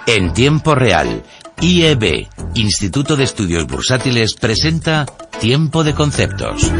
En tiempo real, IEB, Instituto de Estudios Bursátiles, presenta Tiempo de Conceptos.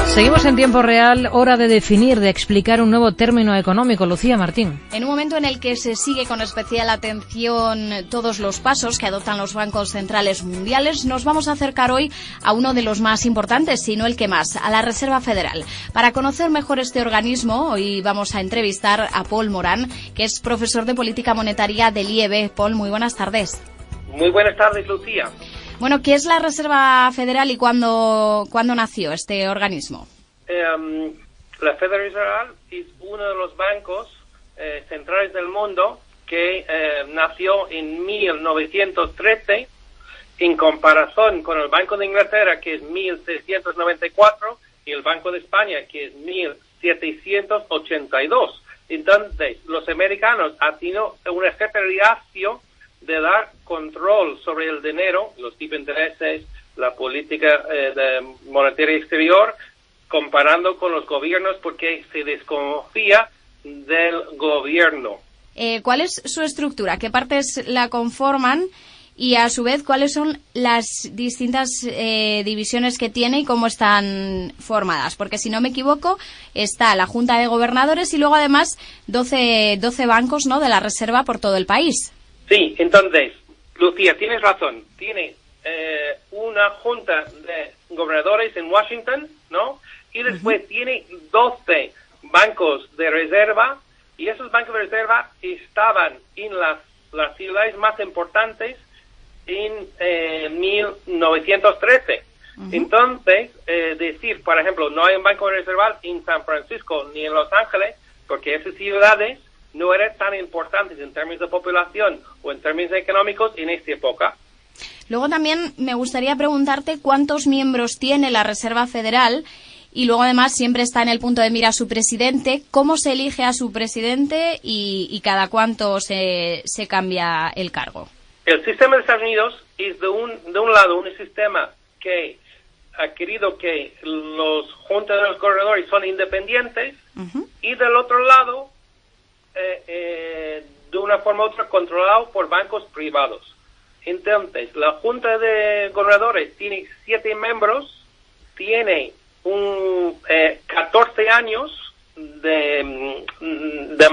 Seguimos en tiempo real, hora de definir, de explicar un nuevo término económico. Lucía Martín. En un momento en el que se sigue con especial atención todos los pasos que adoptan los bancos centrales mundiales, nos vamos a acercar hoy a uno de los más importantes, si no el que más, a la Reserva Federal. Para conocer mejor este organismo, hoy vamos a entrevistar a Paul Morán, que es profesor de Política Monetaria del IEB. Paul, muy buenas tardes. Muy buenas tardes, Lucía. Bueno, ¿qué es la Reserva Federal y cuándo nació este organismo? La Federal Reserve es uno de los bancos centrales del mundo que nació en 1913 en comparación con el Banco de Inglaterra, que es 1694, y el Banco de España, que es 1782. Entonces, los americanos han tenido una cierta reacción de dar control sobre el dinero, los tipos de intereses, la política monetaria exterior, comparando con los gobiernos, porque se desconfía del gobierno. ¿Cuál es su estructura? ¿Qué partes la conforman? Y a su vez, ¿cuáles son las distintas divisiones que tiene y cómo están formadas? Porque si no me equivoco, está la Junta de Gobernadores y luego además 12 bancos, ¿no?, de la Reserva por todo el país. Sí, entonces, Lucía, tienes razón. Tiene una junta de gobernadores en Washington, ¿no? Y después tiene 12 bancos de reserva, y esos bancos de reserva estaban en las ciudades más importantes en 1913. Entonces, decir, por ejemplo, no hay un banco de reserva en San Francisco ni en Los Ángeles, porque esas ciudades no eran tan importantes en términos de población o en términos económicos en esta época. Luego también me gustaría preguntarte cuántos miembros tiene la Reserva Federal y luego además siempre está en el punto de mira su presidente. ¿Cómo se elige a su presidente y cada cuánto se cambia el cargo? El sistema de Estados Unidos es de un lado un sistema que ha querido que los juntas de los gobernadores son independientes y del otro lado de una forma u otra controlado por bancos privados. Entonces, la Junta de Gobernadores tiene 7 miembros, tiene 14 años de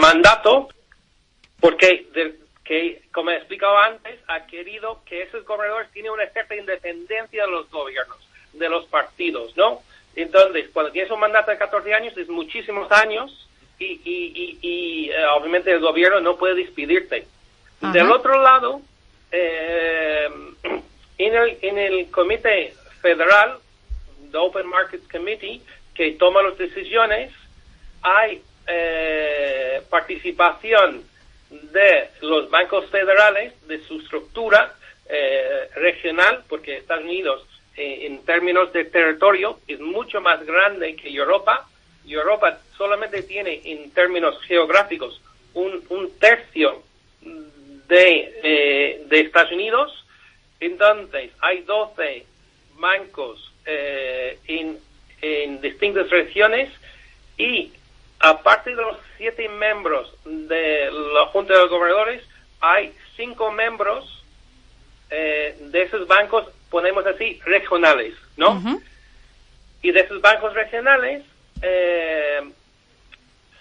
mandato, porque, como he explicado antes, ha querido que esos gobernadores tienen una cierta independencia de los gobiernos, de los partidos, ¿no? Entonces, cuando tienes un mandato de 14 años, es muchísimos años, y obviamente el gobierno no puede despedirte. Del otro lado, en el Comité Federal, the Open Markets Committee, que toma las decisiones, hay participación de los bancos federales, de su estructura regional, porque Estados Unidos, en términos de territorio, es mucho más grande que Europa. Europa solamente tiene, en términos geográficos, un tercio de Estados Unidos. Entonces, hay 12 bancos en distintas regiones, y aparte de los 7 miembros de la Junta de los Gobernadores, hay 5 miembros de esos bancos, ponemos así, regionales, ¿no? Y de esos bancos regionales,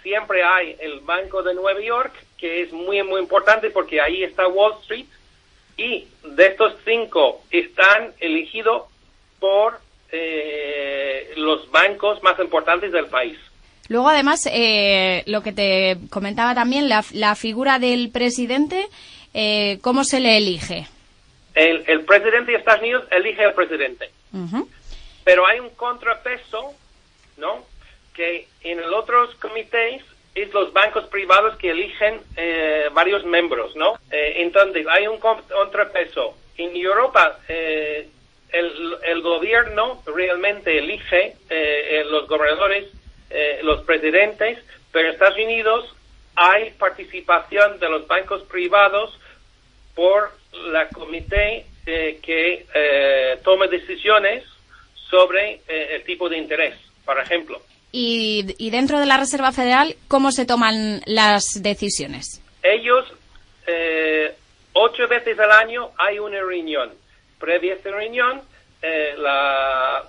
siempre hay el Banco de Nueva York, que es muy, muy importante porque ahí está Wall Street, y de estos 5 están elegidos por los bancos más importantes del país. Luego, además, lo que te comentaba también, la figura del presidente, ¿cómo se le elige? El presidente de Estados Unidos elige al presidente. Pero hay un contrapeso, ¿no?, que en los otros comités es los bancos privados que eligen varios miembros, ¿no? Entonces, hay un contrapeso. En Europa, el gobierno realmente elige los gobernadores, los presidentes, pero en Estados Unidos hay participación de los bancos privados por la comité que toma decisiones sobre el tipo de interés, por ejemplo. Y dentro de la Reserva Federal, ¿cómo se toman las decisiones? Ellos veces al año hay una reunión. Previa a esta reunión,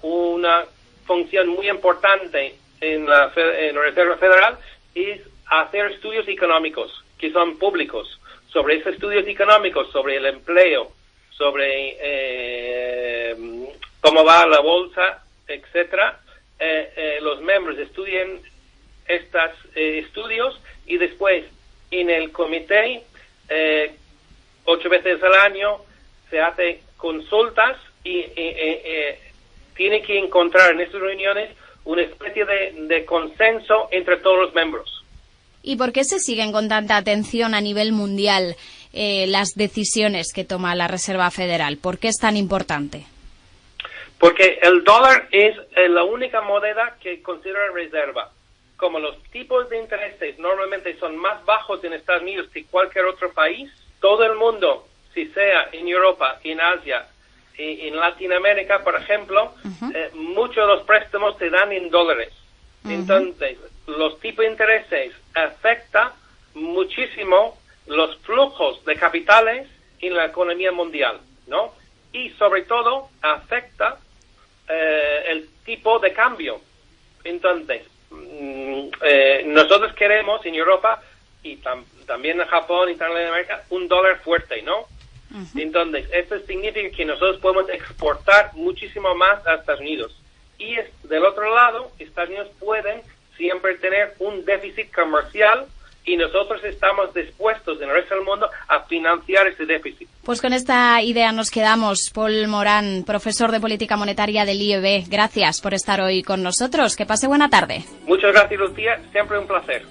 una función muy importante en la Reserva Federal es hacer estudios económicos que son públicos. Sobre esos estudios económicos, sobre el empleo, sobre cómo va la bolsa, etcétera, los miembros estudian estos estudios y después en el comité 8 veces al año se hace consultas y tiene que encontrar en estas reuniones una especie de consenso entre todos los miembros. ¿Y por qué se siguen con tanta atención a nivel mundial las decisiones que toma la Reserva Federal? ¿Por qué es tan importante? Porque el dólar es la única moneda que considera reserva. Como los tipos de intereses normalmente son más bajos en Estados Unidos que cualquier otro país, todo el mundo, si sea en Europa, en Asia, en Latinoamérica, por ejemplo, muchos de los préstamos se dan en dólares. Entonces, los tipos de intereses afectan muchísimo los flujos de capitales en la economía mundial, ¿no? Y sobre todo afecta el tipo de cambio. Entonces, nosotros queremos en Europa y también en Japón y también en América un dólar fuerte, ¿no? Entonces, esto significa que nosotros podemos exportar muchísimo más a Estados Unidos. Y del otro lado, Estados Unidos pueden siempre tener un déficit comercial y nosotros estamos dispuestos en el resto del mundo a financiar ese déficit. Pues con esta idea nos quedamos. Paul Morán, profesor de Política Monetaria del IEB, gracias por estar hoy con nosotros. Que pase buena tarde. Muchas gracias, Lucía. Siempre un placer.